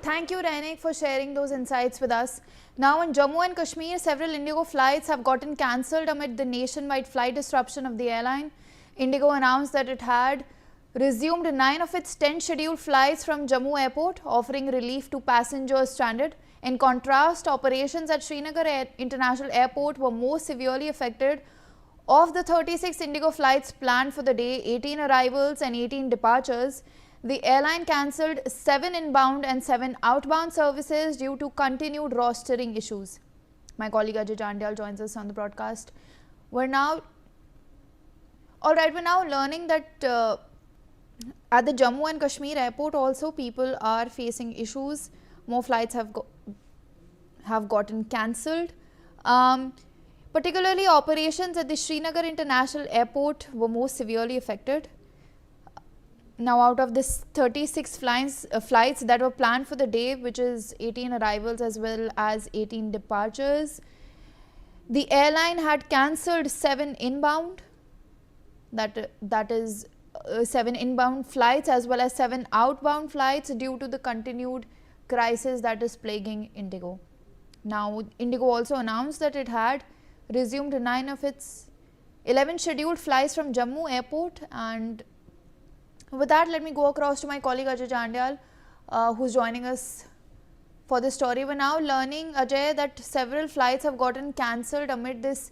Thank you, Rainik, for sharing those insights with us. Now, in Jammu and Kashmir, several Indigo flights have gotten cancelled amid the nationwide flight disruption of the airline. Indigo announced that it had resumed 9 of its 10 scheduled flights from Jammu Airport, offering relief to passengers stranded. In contrast, operations at Srinagar International Airport were most severely affected. Of the 36 Indigo flights planned for the day, 18 arrivals and 18 departures, the airline cancelled 7 inbound and 7 outbound services due to continued rostering issues. My colleague Ajay Jandyal joins us on the broadcast. We're now learning that at the Jammu and Kashmir airport also people are facing issues. More flights have gotten cancelled. Particularly operations at the Srinagar International Airport were most severely affected. Now, out of this 36 flights that were planned for the day, which is 18 arrivals as well as 18 departures, the airline had cancelled 7 inbound, that is 7 inbound flights as well as 7 outbound flights due to the continued crisis that is plaguing Indigo. Now, Indigo also announced that it had resumed 9 of its 11 scheduled flights from Jammu Airport. And with that, let me go across to my colleague Ajay Jandyal, who's joining us for this story. We're now learning, Ajay, that several flights have gotten cancelled amid this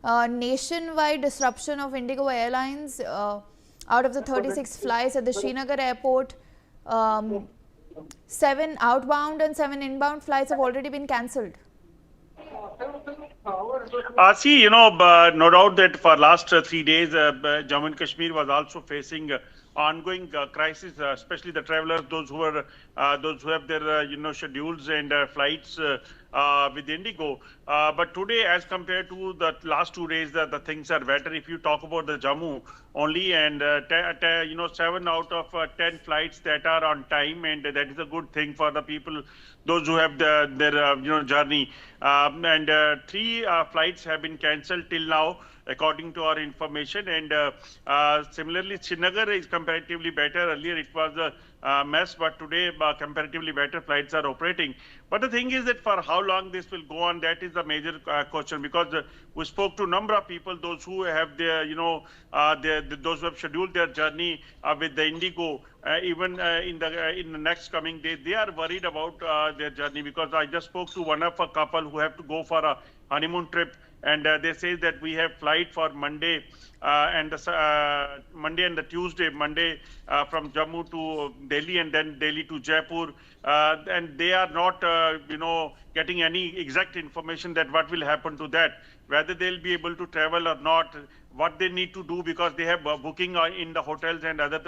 nationwide disruption of Indigo Airlines. Out of the 36 flights at the Srinagar Airport, 7 outbound and 7 inbound flights have already been cancelled. No doubt that for last 3 days, Jammu and Kashmir was also facing ongoing crisis, especially the travelers, those who have their schedules and flights with Indigo. But today, as compared to the last 2 days, the things are better. If you talk about the Jammu only, and 7 out of 10 flights that are on time, and that is a good thing for the people, those who have their journey. And 3 flights have been cancelled till now, according to our information. And similarly, Srinagar is comparatively better. Earlier it was a mess, but today comparatively better flights are operating. But the thing is that for how long this will go on, that is the major question, because we spoke to a number of people, those who have their, those who have scheduled their journey with the Indigo, even in the next coming days, they are worried about their journey, because I just spoke to one of a couple who have to go for a honeymoon trip. And they say that we have flight for Monday and the Tuesday, Monday from Jammu to Delhi and then Delhi to Jaipur. And they are not, getting any exact information that what will happen to that, whether they'll be able to travel or not, what they need to do, because they have booking in the hotels and other,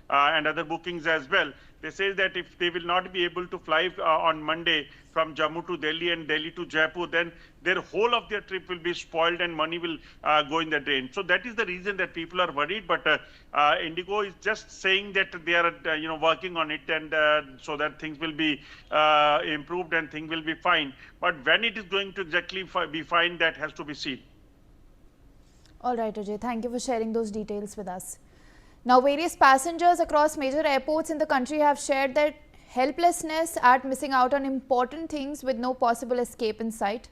and other bookings as well. They say that if they will not be able to fly on Monday from Jammu to Delhi and Delhi to Jaipur, then their whole of their trip will be spoiled and money will go in the drain. So that is the reason that people are worried. But Indigo is just saying that they are, working on it, and so that things will be improved and things will be fine. But when it is going to exactly be fine, that has to be seen. All right, Ajay, thank you for sharing those details with us. Now, various passengers across major airports in the country have shared their helplessness at missing out on important things with no possible escape in sight.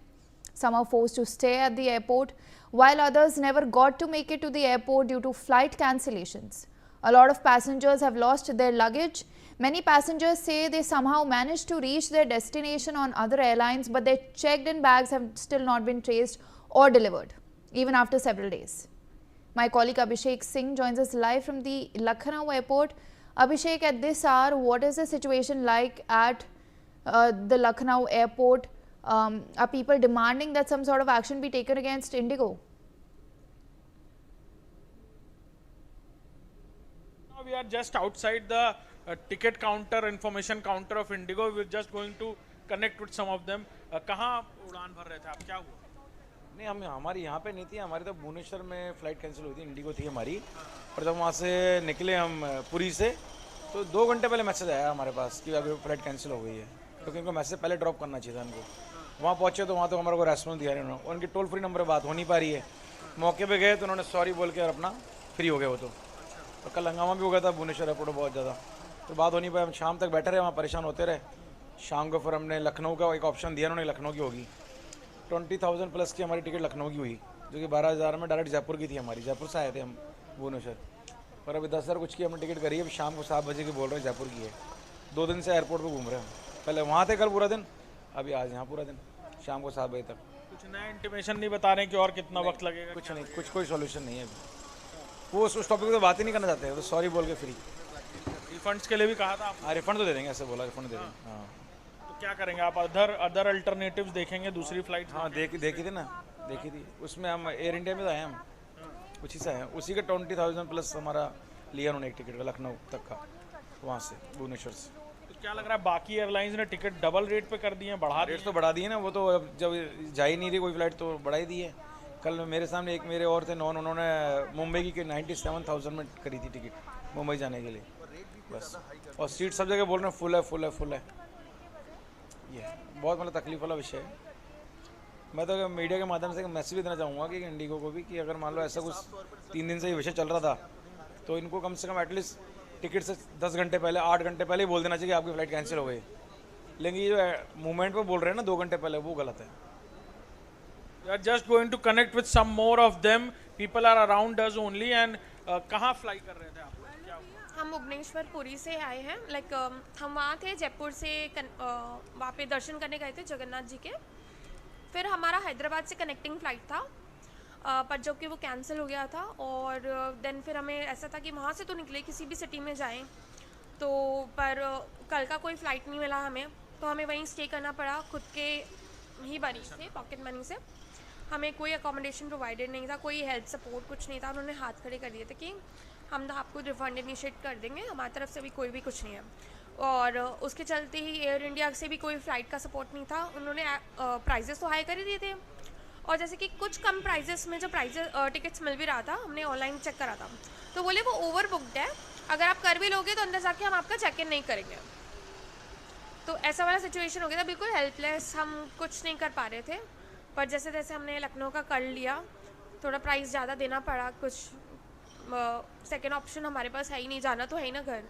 Some are forced to stay at the airport, while others never got to make it to the airport due to flight cancellations. A lot of passengers have lost their luggage. Many passengers say they somehow managed to reach their destination on other airlines, but their checked-in bags have still not been traced or delivered, even after several days. My colleague Abhishek Singh joins us live from the Lucknow airport. Abhishek, at this hour, what is the situation like at the Lucknow airport? Are people demanding that some sort of action be taken against Indigo? Now we are just outside the ticket counter, information counter of Indigo. We're just going to connect with some of them. कहाँ उड़ान भर रहे थे आप, क्या हुआ? नहीं, हम हमारी यहाँ पे नहीं थी, हमारी तो भुवनेश्वर में फ़्लाइट कैंसिल हुई थी, इंडिगो थी हमारी। और जब वहाँ से निकले हम पुरी से, तो 2 घंटे पहले मैसेज आया हमारे पास कि अभी फ़्लाइट कैंसिल हो गई है, क्योंकि इनको मैसेज पहले ड्रॉप करना चाहिए था इनको। वहाँ पहुँचे तो वहाँ तो हमारे को रेस्पॉन्स दिया नहीं उन्होंने, उनकी टोल फ्री नंबर पर बात हो नहीं पा रही है। मौके पे गए तो उन्होंने सॉरी बोल के और अपना फ्री हो गए वो तो। और कल हंगामा भी हो गया था भुवनेश्वर एयरपोर्ट बहुत ज़्यादा। तो बात हो नहीं पाई, हम शाम तक बैठे रहे वहाँ, परेशान होते रहे। शाम को फिर हमने लखनऊ का एक ऑप्शन दिया उन्होंने, लखनऊ की होगी 20,000 प्लस की हमारी टिकट लखनऊ की हुई, जो कि 12,000 में डायरेक्ट जयपुर की थी हमारी। जयपुर से आए थे हम भुवनेश्वर, पर अभी 10,000 कुछ की हमने टिकट करी है। अभी शाम को 7 बजे की बोल रहे हैं जयपुर की है। 2 दिन से एयरपोर्ट पे घूम रहे हैं हम, पहले वहाँ थे कल पूरा दिन, अभी आज यहाँ पूरा दिन, शाम को 7 बजे तक। कुछ नया इंटीमेशन नहीं बता रहे कि और कितना वक्त लगेगा? कुछ नहीं, कुछ कोई सॉल्यूशन नहीं है अभी। वो उस टॉपिक पे बात ही नहीं करना चाहते, तो सॉरी बोल के फ्री। रिफंड्स के लिए भी कहा था आपने, हाँ रिफंड तो दे देंगे, ऐसे बोला रिफंड दे देंगे। हाँ तो क्या करेंगे आप? अदर अल्टरनेटिव्स देखेंगे, दूसरी फ्लाइट? हाँ देखी थी ना, देखी थी। उसमें हम एयर इंडिया में तो आए हम, उसी से आए हैं। उसी का 20,000 प्लस हमारा लिया उन्होंने एक टिकट का, लखनऊ तक का, वहाँ से भुवनेश्वर से। तो क्या लग रहा है बाकी एयरलाइंस ने टिकट डबल रेट पे कर दिए हैं, बढ़ा रेट तो बढ़ा दिए ना, वो तो अब जब जा ही नहीं रही कोई फ्लाइट तो बढ़ा ही दी है। कल मेरे सामने एक मेरे और थे नॉन, उन्होंने मुंबई की 97,000 में करी थी टिकट मुंबई जाने के लिए बस। और सीट सब जगह बोल रहे हैं फुल है, फुल है, फुल है। ये बहुत मतलब तकलीफ वाला विषय है। मैं तो मीडिया के माध्यम से मैसेज भी देना चाहूँगा कि इंडिगो को भी, कि अगर मान लो ऐसा कुछ 3 दिन से ये विषय चल रहा था, तो इनको कम से कम एटलीस्ट टिकट से 10 घंटे पहले, 8 घंटे पहले ही बोल देना चाहिए कि आपकी फ़्लाइट कैंसिल हो गई। लेकिन ये जो मूवमेंट पे बोल रहे हैं ना 2 घंटे पहले, वो गलत है। We are just going to connect with some more of them. People are around us only. And कहाँ फ्लाई कर रहे थे आप? क्या हुआ? हम भुवनेश्वर पुरी से आए हैं। लाइक हम वहाँ थे, जयपुर से वहाँ पे दर्शन करने गए थे जगन्नाथ जी के। फिर हमारा हैदराबाद से कनेक्टिंग फ़्लाइट था, पर जो कि वो कैंसिल हो गया था। और देन फिर हमें ऐसा था कि वहाँ से तो निकले, किसी भी सिटी में जाएं, तो पर कल का कोई फ़्लाइट नहीं मिला हमें, तो हमें वहीं स्टे करना पड़ा खुद के ही मनी से, पॉकेट मनी से। हमें कोई अकोमोडेशन प्रोवाइडेड नहीं था, कोई हेल्थ सपोर्ट कुछ नहीं था। उन्होंने हाथ खड़े कर दिए थे कि हम तो आपको रिफंड इनिशिएट कर देंगे, हमारी तरफ से भी कोई भी कुछ नहीं है। और उसके चलते ही एयर इंडिया से भी कोई फ़्लाइट का सपोर्ट नहीं था। उन्होंने प्राइजेस तो हाई कर ही दिए थे, और जैसे कि कुछ कम प्राइजेस में जो टिकट्स मिल भी रहा था, हमने ऑनलाइन चेक करा था, तो बोले वो ओवर बुकड है, अगर आप कर भी लोगे तो अंदर जाके हम आपका चेक इन नहीं करेंगे। तो ऐसा वाला सिचुएशन हो गया था, बिल्कुल हेल्पलेस, हम कुछ नहीं कर पा रहे थे। पर जैसे जैसे हमने लखनऊ का कर लिया, थोड़ा प्राइस ज़्यादा देना पड़ा, कुछ सेकेंड ऑप्शन हमारे पास है ही नहीं, जाना तो है ही ना घर।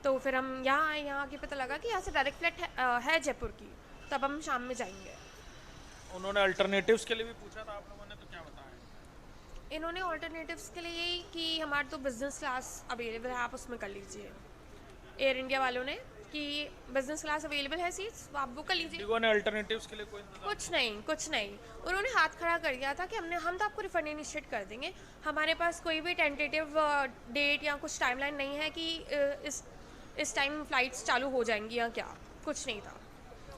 तो फिर हम यहाँ आए, यहाँ आके पता लगा कि यहाँ से डायरेक्ट फ्लाइट है जयपुर की, तब हम शाम में जाएंगे। उन्होंने अल्टरनेटिव्स के लिए भी पूछा था आप लोगों ने, तो क्या बताया? इन्होंने ऑल्टरनेटिव्स के लिए यही कि हमारे तो बिज़नेस क्लास अवेलेबल है, आप उसमें कर लीजिए। एयर इंडिया वालों ने कि बिज़नेस क्लास अवेलेबल है सीट्स, आप बुक कर लीजिए। इंडिगो ने अल्टरनेटिव्स के लिए कोई इंतजाम? कुछ नहीं। उन्होंने हाथ खड़ा कर दिया था कि हम तो आपको रिफंड इनिशिएट कर देंगे। हमारे पास कोई भी टेंटेटिव डेट या कुछ टाइमलाइन नहीं है कि इस टाइम फ़्लाइट्स चालू हो जाएंगी या क्या, कुछ नहीं था।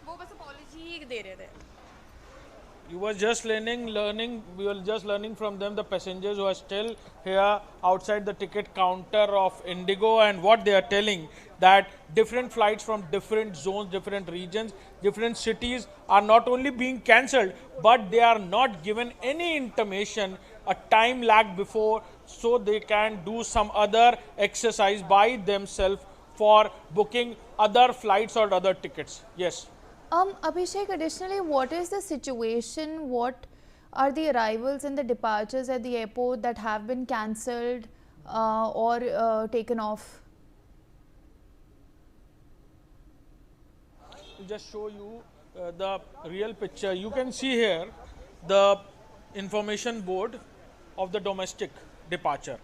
वो बस अपॉलॉजी ही दे रहे थे। You were just we were just learning from them, the passengers who are still here outside the ticket counter of Indigo, and what they are telling, that different flights from different zones, different regions, different cities are not only being cancelled, but they are not given any intimation, a time lag before, so they can do some other exercise by themselves for booking other flights or other tickets. Yes. Abhishek, additionally, what is the situation? What are the arrivals and the departures at the airport that have been cancelled or taken off? To just show you the real picture, you can see here the information board of the domestic departure.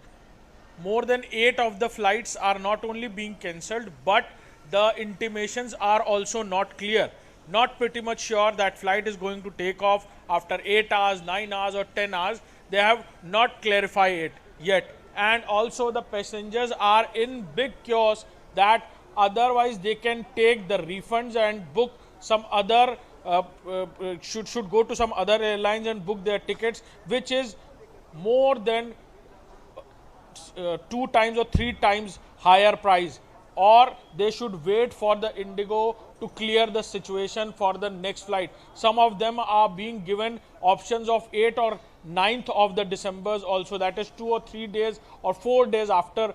More than 8 of the flights are not only being cancelled, but the intimations are also not clear. Not pretty much sure that flight is going to take off after 8 hours, 9 hours or 10 hours. They have not clarified it yet. And also the passengers are in big chaos that otherwise they can take the refunds and book some other, should go to some other airlines and book their tickets, which is more than 2 times or 3 times higher price. Or they should wait for the Indigo to clear the situation for the next flight. Some of them are being given options of 8th or 9th of the Decembers also, that is 2 or 3 days or 4 days after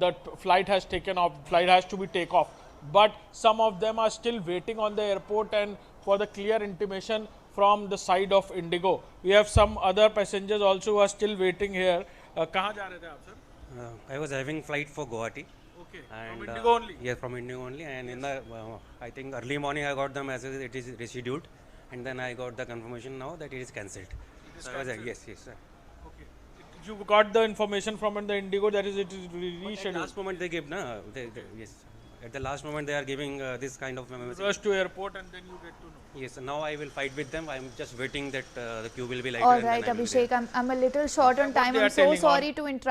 the flight has taken off, flight has to be take off. But some of them are still waiting on the airport and for the clear intimation from the side of Indigo. We have some other passengers also who are still waiting here. कहाँ जा रहे थे आप sir? I was having flight for Guwahati. Okay. And From Indigo only. yes, from Indigo only. And in the I think early morning I got the message it is rescheduled, and then I got the confirmation now that it is cancelled. So I was like, yes, yes, sir. Okay. You got the information from the Indigo that is it is At rescheduled. last moment they give, na? Yes. At the last moment they are giving this kind of message. Rush to airport and then you get to know. Yes, now I will fight with them. I am just waiting that the queue will be lighter. All and then right, I will be there. Abhishek, I'm a little short on time. they I'm are so telling on- sorry to interrupt.